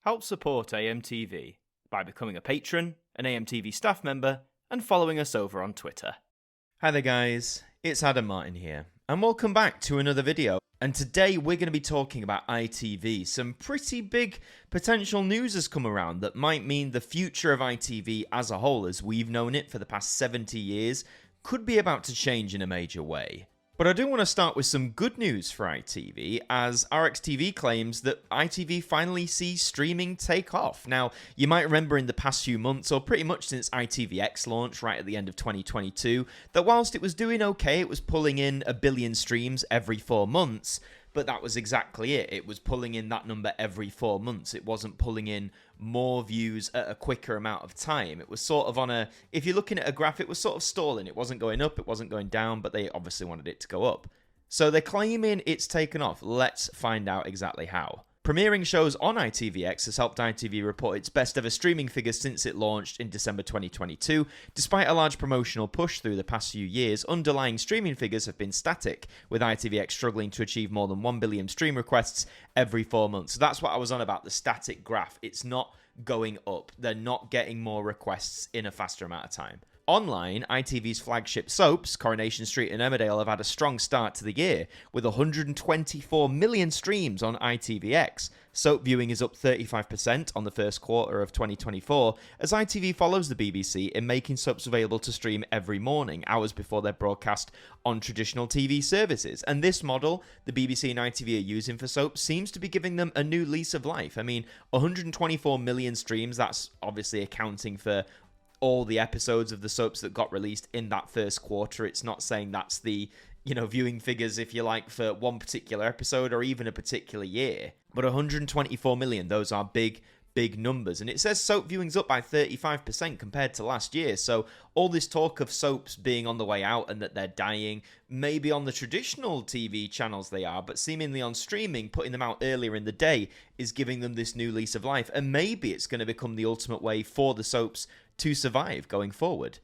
Help support AMTV by becoming a patron, an AMTV staff member, and following us over on Twitter. Hi there guys, it's Adam Martyn here, and welcome back to another video. And today we're going to be talking about ITV. Some pretty big potential news has come around that might mean the future of ITV as a whole, as we've known it for the past 70 years, could be about to change in a major way. But I do want to start with some good news for ITV, as RxTV claims that ITV finally sees streaming take off. Now, you might remember in the past few months, or pretty much since ITVX launched right at the end of 2022, that whilst it was doing okay, it was pulling in 1 billion streams every 4 months, but that was exactly it. It was pulling in that number every 4 months. It wasn't pulling in more views at a quicker amount of time. It was sort of on a, if you're looking at a graph, it was sort of stalling. It wasn't going up, it wasn't going down, but they obviously wanted it to go up. So they're claiming it's taken off. Let's find out exactly how. Premiering shows on ITVX has helped ITV report its best ever streaming figures since it launched in December 2022. Despite a large promotional push through the past few years, underlying streaming figures have been static, with ITVX struggling to achieve more than 1 billion stream requests every 4 months. So that's what I was on about, the static graph. It's not going up. They're not getting more requests in a faster amount of time. Online, ITV's flagship soaps, Coronation Street and Emmerdale, have had a strong start to the year, with 124 million streams on ITVX. Soap viewing is up 35% on the first quarter of 2024, as ITV follows the BBC in making soaps available to stream every morning, hours before they're broadcast on traditional TV services. And this model the BBC and ITV are using for soaps seems to be giving them a new lease of life. I mean, 124 million streams, that's obviously accounting for all the episodes of the soaps that got released in that first quarter. It's not saying that's the, viewing figures, if you like, for one particular episode or even a particular year. But 124 million, those are big numbers. And it says soap viewing's up by 35% compared to last year. So all this talk of soaps being on the way out and that they're dying, maybe on the traditional TV channels they are, but seemingly on streaming, putting them out earlier in the day is giving them this new lease of life. And maybe it's going to become the ultimate way for the soaps to survive going forward.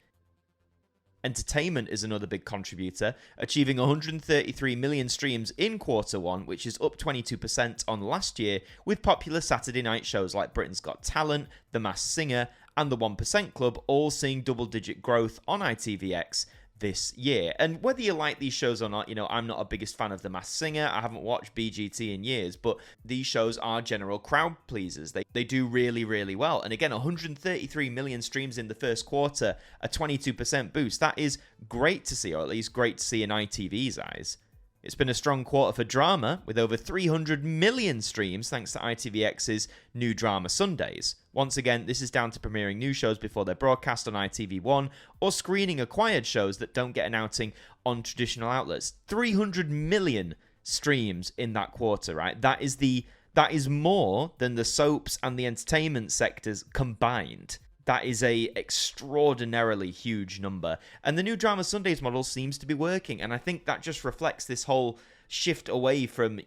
Entertainment is another big contributor, achieving 133 million streams in quarter one, which is up 22% on last year, with popular Saturday night shows like Britain's Got Talent, The Masked Singer, and The 1% Club all seeing double-digit growth on ITVX this year. And whether you like these shows or not, I'm not a biggest fan of The Masked Singer. I haven't watched BGT in years, but these shows are general crowd pleasers. They do really, really well. And again, 133 million streams in the first quarter, a 22% boost. That is great to see, or at least great to see in ITV's eyes. It's been a strong quarter for drama, with over 300 million streams thanks to ITVX's new Drama Sundays. Once again, this is down to premiering new shows before they're broadcast on ITV1, or screening acquired shows that don't get an outing on traditional outlets. 300 million streams in that quarter, right? That is more than the soaps and the entertainment sectors combined. That is a extraordinarily huge number. And the new Drama Sundays model seems to be working. And I think that just reflects this whole shift away from,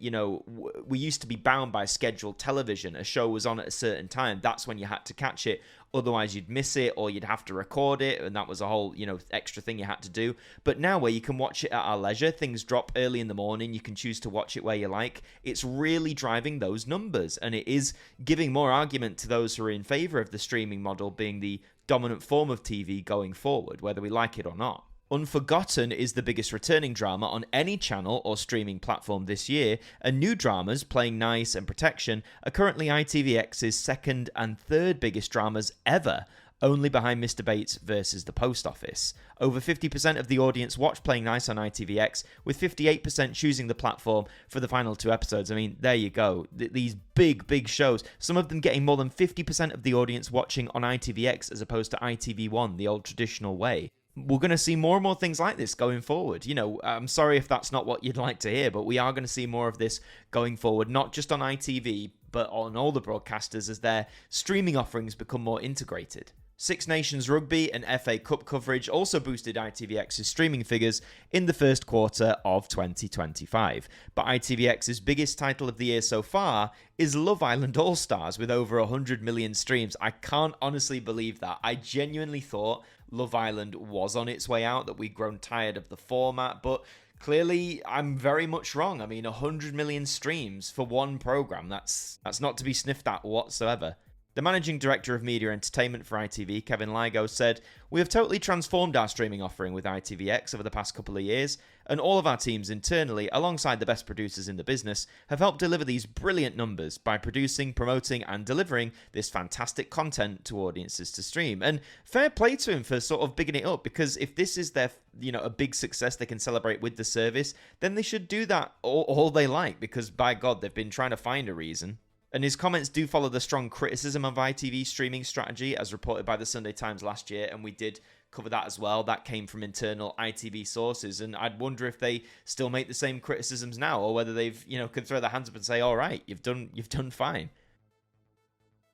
we used to be bound by scheduled television. A show was on at a certain time. That's when you had to catch it. Otherwise, you'd miss it or you'd have to record it. And that was a whole, extra thing you had to do. But now where you can watch it at our leisure, things drop early in the morning. You can choose to watch it where you like. It's really driving those numbers. And it is giving more argument to those who are in favour of the streaming model being the dominant form of TV going forward, whether we like it or not. Unforgotten is the biggest returning drama on any channel or streaming platform this year, and new dramas, Playing Nice and Protection, are currently ITVX's second and third biggest dramas ever, only behind Mr. Bates versus the Post Office. Over 50% of the audience watched Playing Nice on ITVX, with 58% choosing the platform for the final 2 episodes. I mean, there you go. These big shows, some of them getting more than 50% of the audience watching on ITVX as opposed to ITV1, the old traditional way. We're going to see more and more things like this going forward. I'm sorry if that's not what you'd like to hear, but we are going to see more of this going forward, not just on ITV, but on all the broadcasters as their streaming offerings become more integrated. Six Nations Rugby and FA Cup coverage also boosted ITVX's streaming figures in the first quarter of 2025. But ITVX's biggest title of the year so far is Love Island All-Stars with over 100 million streams. I can't honestly believe that. I genuinely thought Love Island was on its way out, that we'd grown tired of the format, but Clearly, I'm very much wrong. I mean, 100 million streams for one program, that's not to be sniffed at whatsoever. The managing director of media entertainment for ITV, Kevin Ligo, said, "We have totally transformed our streaming offering with ITVX over the past couple of years, and all of our teams internally, alongside the best producers in the business, have helped deliver these brilliant numbers by producing, promoting, and delivering this fantastic content to audiences to stream." And fair play to him for sort of bigging it up, because if this is their, a big success they can celebrate with the service, then they should do that all they like, because by God, they've been trying to find a reason. And his comments do follow the strong criticism of ITV's streaming strategy, as reported by the Sunday Times last year, and we did cover that as well. That came from internal ITV sources, and I'd wonder if they still make the same criticisms now, or whether they've, could throw their hands up and say, "All right, you've done fine."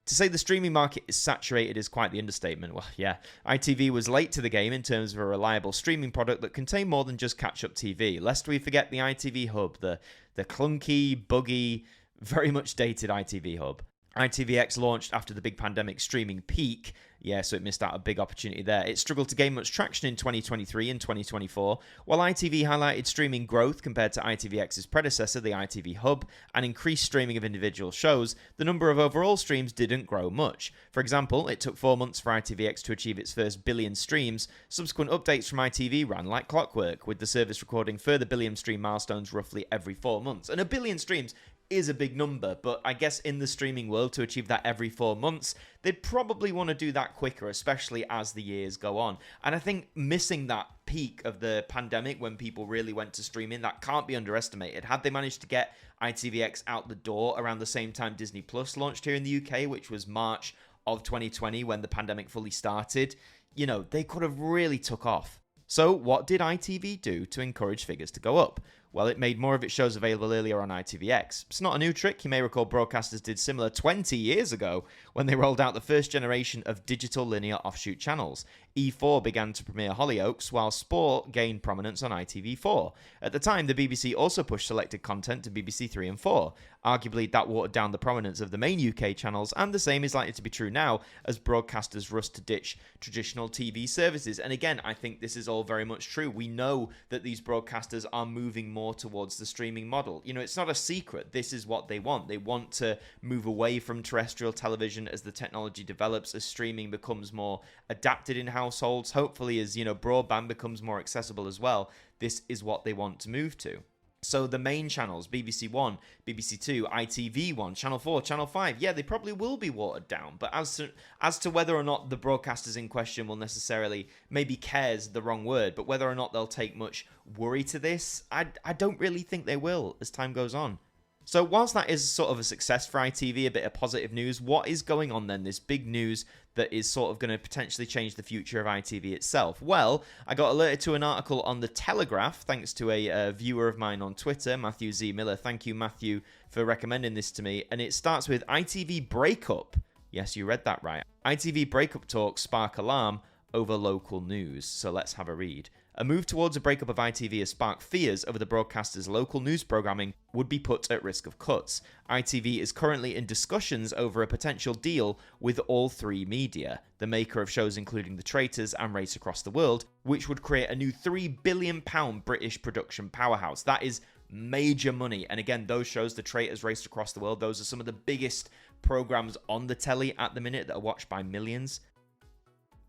To say the streaming market is saturated is quite the understatement. Well, yeah, ITV was late to the game in terms of a reliable streaming product that contained more than just catch-up TV. Lest we forget the ITV hub, the clunky, buggy, very much dated ITV hub. ITVX launched after the big pandemic streaming peak. Yeah, so it missed out a big opportunity there. It struggled to gain much traction in 2023 and 2024. While ITV highlighted streaming growth compared to ITVX's predecessor, the ITV Hub, and increased streaming of individual shows, the number of overall streams didn't grow much. For example, it took 4 months for ITVX to achieve its first billion streams. Subsequent updates from ITV ran like clockwork, with the service recording further billion stream milestones roughly every 4 months. And a billion streams is a big number, but I guess in the streaming world, to achieve that every 4 months, they'd probably want to do that quicker, especially as the years go on. And I think missing that peak of the pandemic when people really went to streaming, that can't be underestimated. Had they managed to get ITVX out the door around the same time Disney Plus launched here in the UK, which was March of 2020 when the pandemic fully started, they could have really took off. So what did ITV do to encourage figures to go up? Well, it made more of its shows available earlier on ITVX. It's not a new trick. You may recall broadcasters did similar 20 years ago when they rolled out the first generation of digital linear offshoot channels. E4 began to premiere Hollyoaks, while Sport gained prominence on ITV4. At the time, the BBC also pushed selected content to BBC 3 and 4. Arguably, that watered down the prominence of the main UK channels, and the same is likely to be true now as broadcasters rush to ditch traditional TV services. And again, I think this is all very much true. We know that these broadcasters are moving more towards the streaming model. It's not a secret. This is what they want. They want to move away from terrestrial television as the technology develops, as streaming becomes more adapted in households. Hopefully, as broadband becomes more accessible as well. This is what they want to move to. So the main channels, BBC One, BBC Two, ITV1, Channel 4, Channel 5, yeah, they probably will be watered down. But as to whether or not the broadcasters in question will necessarily, maybe care's the wrong word, but whether or not they'll take much worry to this, I don't really think they will as time goes on. So whilst that is sort of a success for ITV, a bit of positive news, what is going on then? This big news that is sort of going to potentially change the future of ITV itself. Well, I got alerted to an article on The Telegraph, thanks to a viewer of mine on Twitter, Matthew Z. Miller. Thank you, Matthew, for recommending this to me. And it starts with ITV breakup. Yes, you read that right. ITV breakup talks spark alarm over local news. So let's have a read. A move towards a breakup of ITV has sparked fears over the broadcaster's local news programming would be put at risk of cuts. ITV is currently in discussions over a potential deal with All3 Media, the maker of shows including The Traitors and Race Across the World, which would create a new £3 billion British production powerhouse. That is major money. And again, those shows, The Traitors, Race Across the World, those are some of the biggest programs on the telly at the minute that are watched by millions.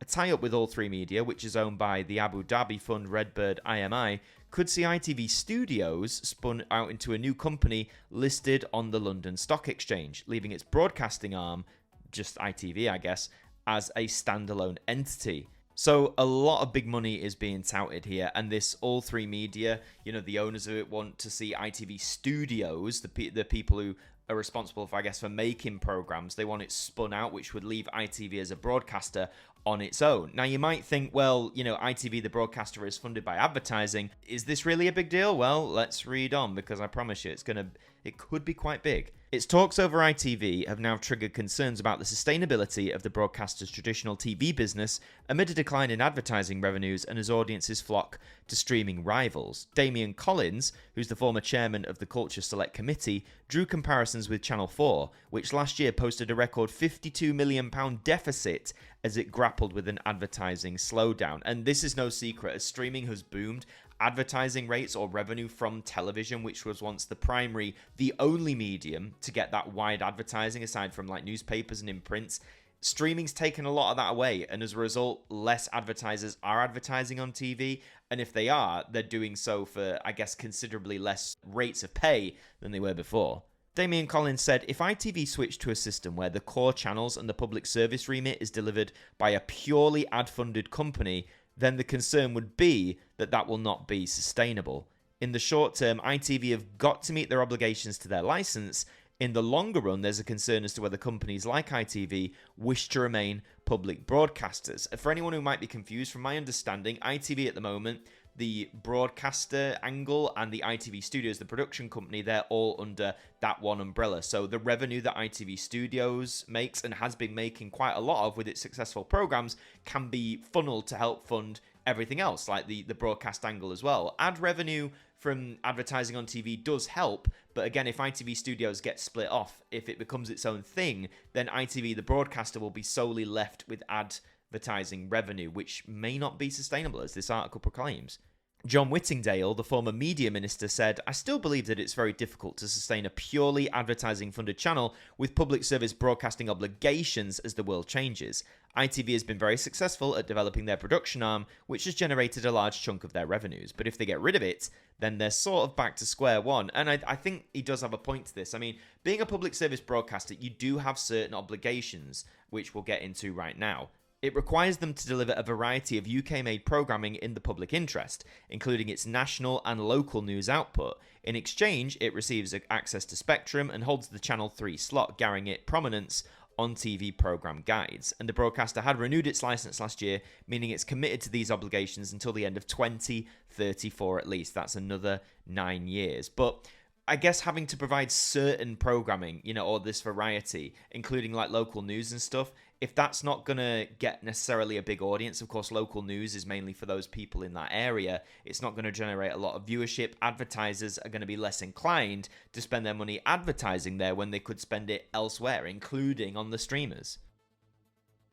A tie-up with All3 Media, which is owned by the Abu Dhabi fund Redbird IMI, could see ITV Studios spun out into a new company listed on the London Stock Exchange, leaving its broadcasting arm, just ITV I guess, as a standalone entity. So a lot of big money is being touted here, and this All3 Media, the owners of it want to see ITV Studios, the people who are responsible for making programs, they want it spun out, which would leave ITV as a broadcaster on its own. Now you might think, well, ITV, the broadcaster, is funded by advertising. Is this really a big deal? Well, let's read on, because I promise you it could be quite big. Its talks over ITV have now triggered concerns about the sustainability of the broadcaster's traditional TV business amid a decline in advertising revenues and as audiences flock to streaming rivals. Damian Collins, who's the former chairman of the Culture Select Committee, drew comparisons with Channel 4, which last year posted a record £52 million deficit as it grappled with an advertising slowdown. And this is no secret, as streaming has boomed, advertising rates or revenue from television, which was once the only medium to get that wide advertising aside from like newspapers and in prints. Streaming's taken a lot of that away, and as a result, less advertisers are advertising on TV, and if they are, they're doing so for, I guess, considerably less rates of pay than they were before. Damian Collins said, if ITV switched to a system where the core channels and the public service remit is delivered by a purely ad-funded company, then the concern would be that that will not be sustainable. In the short term, ITV have got to meet their obligations to their license. In the longer run, there's a concern as to whether companies like ITV wish to remain public broadcasters. For anyone who might be confused, from my understanding, ITV at the moment, the broadcaster angle, and the ITV Studios, the production company, they're all under that one umbrella. So the revenue that ITV Studios makes and has been making quite a lot of with its successful programs can be funneled to help fund everything else, like the broadcast angle as well. Ad revenue from advertising on TV does help, but again, if ITV Studios gets split off, if it becomes its own thing, then ITV, the broadcaster, will be solely left with advertising revenue, which may not be sustainable, as this article proclaims. John Whittingdale, the former media minister, said, I still believe that it's very difficult to sustain a purely advertising-funded channel with public service broadcasting obligations as the world changes. ITV has been very successful at developing their production arm, which has generated a large chunk of their revenues. But if they get rid of it, then they're sort of back to square one. And I think he does have a point to this. I mean, being a public service broadcaster, you do have certain obligations, which we'll get into right now. It requires them to deliver a variety of UK-made programming in the public interest, including its national and local news output. In exchange, it receives access to Spectrum and holds the Channel 3 slot, guaranteeing it prominence on TV programme guides. And the broadcaster had renewed its licence last year, meaning it's committed to these obligations until the end of 2034 at least. That's another 9 years. But I guess having to provide certain programming, or this variety, including like local news and stuff, if that's not going to get necessarily a big audience, of course, local news is mainly for those people in that area. It's not going to generate a lot of viewership. Advertisers are going to be less inclined to spend their money advertising there when they could spend it elsewhere, including on the streamers.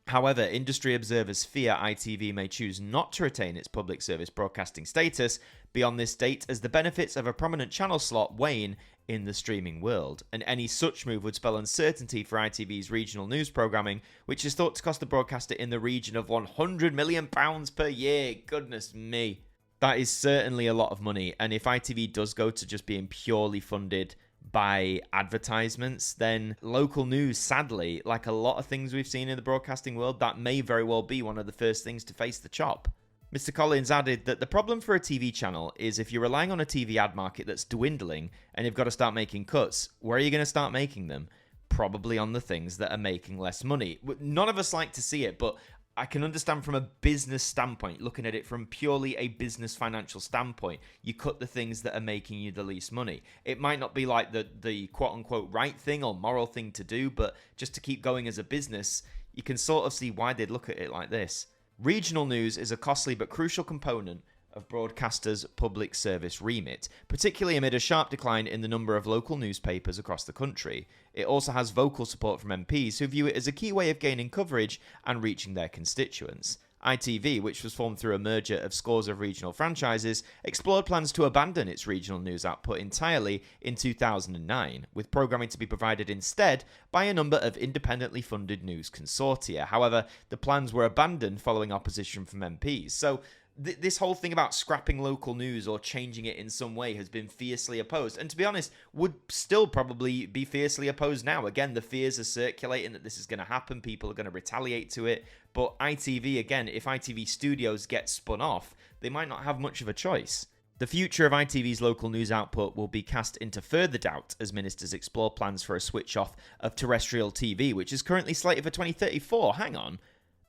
However, industry observers fear ITV may choose not to retain its public service broadcasting status beyond this date as the benefits of a prominent channel slot wane in the streaming world, and any such move would spell uncertainty for ITV's regional news programming, which is thought to cost the broadcaster in the region of £100 million per year. Goodness me. That is certainly a lot of money, and if ITV does go to just being purely funded by advertisements, then local news, sadly, like a lot of things we've seen in the broadcasting world, that may very well be one of the first things to face the chop. Mr. Collins added that the problem for a TV channel is if you're relying on a TV ad market that's dwindling and you've got to start making cuts, where are you going to start making them? Probably on the things that are making less money. None of us like to see it, but I can understand from a business standpoint, looking at it from purely a business financial standpoint, you cut the things that are making you the least money. It might not be like the quote-unquote right thing or moral thing to do, but just to keep going as a business, you can sort of see why they'd look at it like this. Regional news is a costly but crucial component of broadcasters' public service remit, particularly amid a sharp decline in the number of local newspapers across the country. It also has vocal support from MPs who view it as a key way of gaining coverage and reaching their constituents. ITV, which was formed through a merger of scores of regional franchises, explored plans to abandon its regional news output entirely in 2009, with programming to be provided instead by a number of independently funded news consortia. However, the plans were abandoned following opposition from MPs. So this whole thing about scrapping local news or changing it in some way has been fiercely opposed, and to be honest, would still probably be fiercely opposed now. Again, the fears are circulating that this is going to happen, people are going to retaliate to it, but ITV, again, if ITV Studios get spun off, they might not have much of a choice. The future of ITV's local news output will be cast into further doubt as ministers explore plans for a switch off of terrestrial TV, which is currently slated for 2034. Hang on,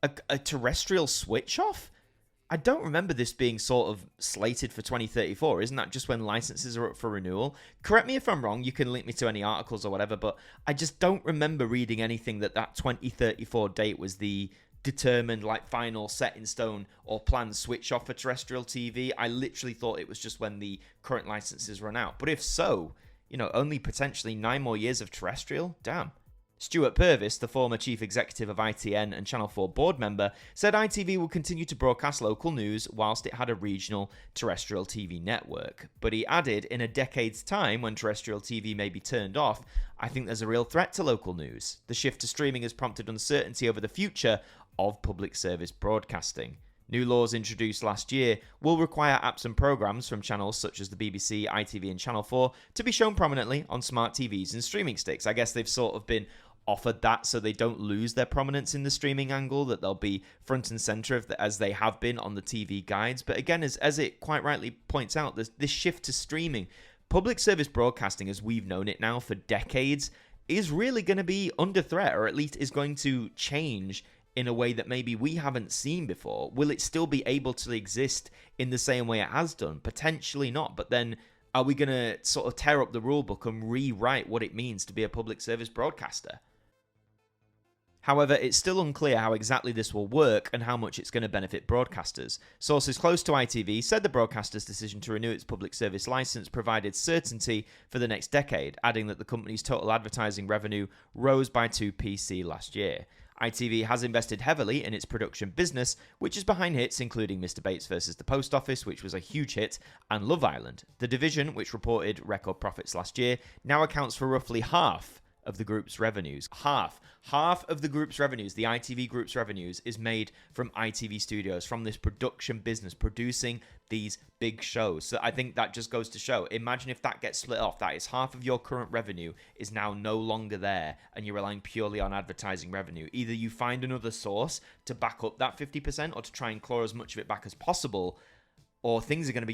a terrestrial switch off? I don't remember this being sort of slated for 2034. Isn't that just when licenses are up for renewal? Correct me if I'm wrong. You can link me to any articles or whatever, but I just don't remember reading anything that 2034 date was the determined, like, final set in stone or planned switch off for terrestrial TV. I literally thought it was just when the current licenses run out. But if so, only potentially 9 more years of terrestrial? Damn. Stuart Purvis, the former chief executive of ITN and Channel 4 board member, said ITV will continue to broadcast local news whilst it had a regional terrestrial TV network. But he added, in a decade's time, when terrestrial TV may be turned off, I think there's a real threat to local news. The shift to streaming has prompted uncertainty over the future of public service broadcasting. New laws introduced last year will require apps and programmes from channels such as the BBC, ITV and Channel 4 to be shown prominently on smart TVs and streaming sticks. I guess they've sort of been offered that so they don't lose their prominence in the streaming angle, that they'll be front and centre as they have been on the TV guides. But again, as it quite rightly points out, this shift to streaming, public service broadcasting as we've known it now for decades is really going to be under threat, or at least is going to change in a way that maybe we haven't seen before. Will it still be able to exist in the same way it has done? Potentially not, but then are we going to sort of tear up the rule book and rewrite what it means to be a public service broadcaster? However, it's still unclear how exactly this will work and how much it's going to benefit broadcasters. Sources close to ITV said the broadcaster's decision to renew its public service licence provided certainty for the next decade, adding that the company's total advertising revenue rose by 2pc last year. ITV has invested heavily in its production business, which is behind hits including Mr. Bates vs. the Post Office, which was a huge hit, and Love Island. The division, which reported record profits last year, now accounts for roughly half of the group's revenues. Half of the group's revenues, the ITV group's revenues, is made from ITV Studios, from this production business, producing these big shows. So I think that just goes to show, imagine if that gets split off, that is half of your current revenue is now no longer there, and you're relying purely on advertising revenue. Either you find another source to back up that 50% or to try and claw as much of it back as possible, or things are going to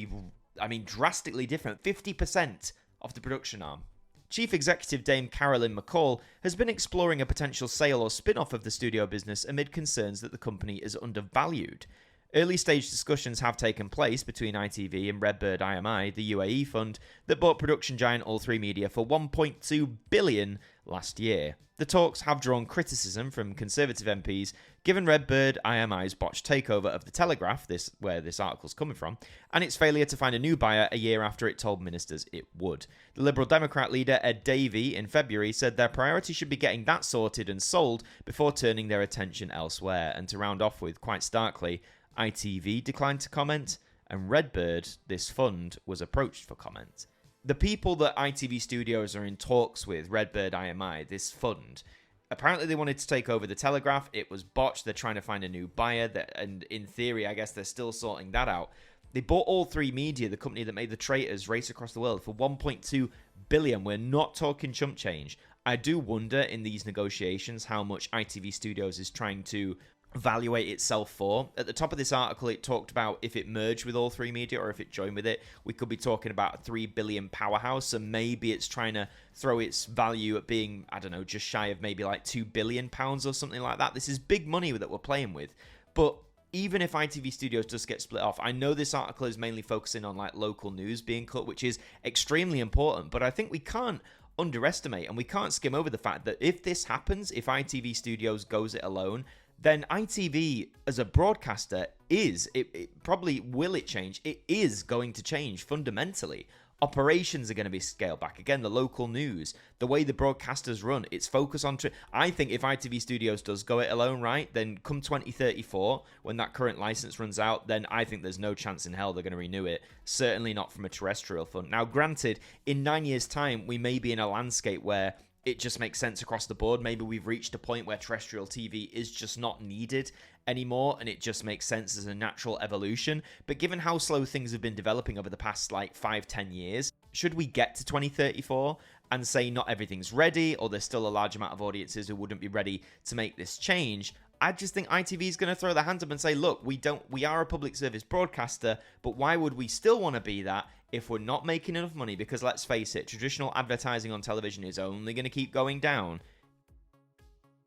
be, drastically different. 50% of the production arm. Chief Executive Dame Carolyn McCall has been exploring a potential sale or spin-off of the studio business amid concerns that the company is undervalued. Early-stage discussions have taken place between ITV and Redbird IMI, the UAE fund that bought production giant All3Media for $1.2 billion last year. The talks have drawn criticism from Conservative MPs, given Redbird IMI's botched takeover of The Telegraph, where this article's coming from, and its failure to find a new buyer a year after it told ministers it would. The Liberal Democrat leader Ed Davey in February said their priority should be getting that sorted and sold before turning their attention elsewhere. And to round off with, quite starkly, ITV declined to comment, and Redbird, this fund, was approached for comment. The people that ITV Studios are in talks with, Redbird IMI, this fund, apparently they wanted to take over The Telegraph. It was botched. They're trying to find a new buyer, and in theory, I guess they're still sorting that out. They bought All3Media, the company that made The Traitors race across the world, for $1.2 billion. We're not talking chump change. I do wonder in these negotiations how much ITV Studios is trying to evaluate itself for. At the top of this article, it talked about if it merged with All3Media or if it joined with it, we could be talking about a $3 billion powerhouse, and maybe it's trying to throw its value at being, I don't know, just shy of maybe like £2 billion or something like that. This is big money that we're playing with. But even if ITV Studios does get split off, I know this article is mainly focusing on like local news being cut, which is extremely important, but I think we can't underestimate and we can't skim over the fact that if this happens, if ITV Studios goes it alone, then ITV as a broadcaster it probably will it change. It is going to change fundamentally. Operations are going to be scaled back. Again, the local news, the way the broadcasters run, its focus on... I think if ITV Studios does go it alone, right, then come 2034, when that current license runs out, then I think there's no chance in hell they're going to renew it. Certainly not from a terrestrial fund. Now, granted, in 9 years' time, we may be in a landscape where it just makes sense across the board. Maybe we've reached a point where terrestrial TV is just not needed anymore, and it just makes sense as a natural evolution. But given how slow things have been developing over the past 5-10 years, should we get to 2034 and say not everything's ready, or there's still a large amount of audiences who wouldn't be ready to make this change, I just think ITV is going to throw their hands up and say, look, we are a public service broadcaster, but why would we still want to be that if we're not making enough money? Because let's face it, traditional advertising on television is only going to keep going down.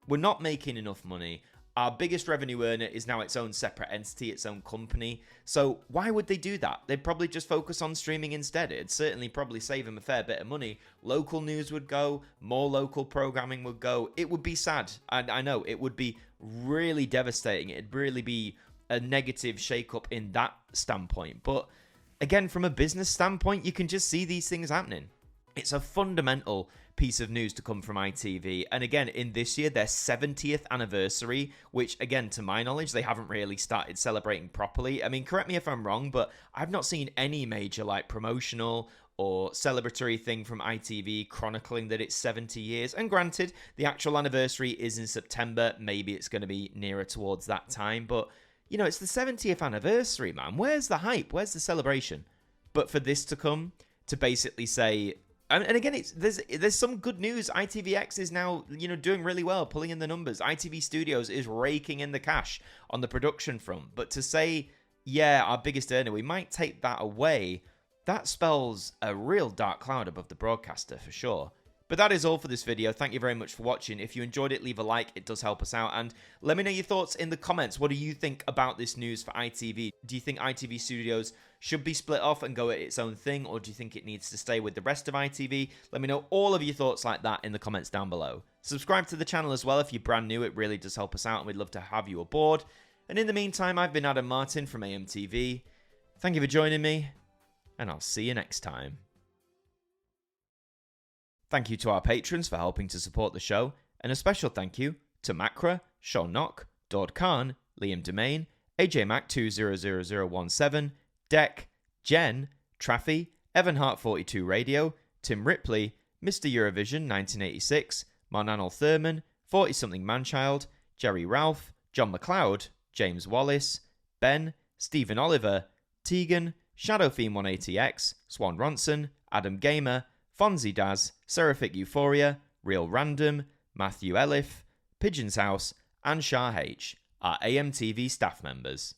We're not making enough money. Our biggest revenue earner is now its own separate entity, its own company. So why would they do that? They'd probably just focus on streaming instead. It'd certainly probably save them a fair bit of money. Local news would go, more local programming would go. It would be sad. And I know it would be really devastating. It'd really be a negative shake-up in that standpoint. But again, from a business standpoint, you can just see these things happening. It's a fundamental piece of news to come from ITV. And again, in this year, their 70th anniversary, which again, to my knowledge, they haven't really started celebrating properly. I mean, correct me if I'm wrong, but I've not seen any major like promotional or celebratory thing from ITV chronicling that it's 70 years. And granted, the actual anniversary is in September. Maybe it's going to be nearer towards that time. But, you know, it's the 70th anniversary, man. Where's the hype? Where's the celebration? But for this to come, to basically say... And again, there's some good news. ITVX is now, you know, doing really well, pulling in the numbers. ITV Studios is raking in the cash on the production front. But to say, yeah, our biggest earner, we might take that away... That spells a real dark cloud above the broadcaster, for sure. But that is all for this video. Thank you very much for watching. If you enjoyed it, leave a like. It does help us out. And let me know your thoughts in the comments. What do you think about this news for ITV? Do you think ITV Studios should be split off and go at its own thing? Or do you think it needs to stay with the rest of ITV? Let me know all of your thoughts like that in the comments down below. Subscribe to the channel as well if you're brand new. It really does help us out and we'd love to have you aboard. And in the meantime, I've been Adam Martyn from AMTV. Thank you for joining me. And I'll see you next time. Thank you to our patrons for helping to support the show, and a special thank you to Macra, Sean Knock, Dord Khan, Liam Domain, AJ Mac 200017, Deck, Jen, Traffy, Evan Hart 42 Radio, Tim Ripley, Mr. Eurovision 1986, Marnanel Thurman, 40-something Manchild, Jerry Ralph, John McLeod, James Wallace, Ben, Stephen Oliver, Tegan, Shadowfiend 180X, Swan Ronson, Adam Gamer, Fonzie Daz, Seraphic Euphoria, Real Random, Matthew Elliff, Pigeon's House, and Shah H are AMTV staff members.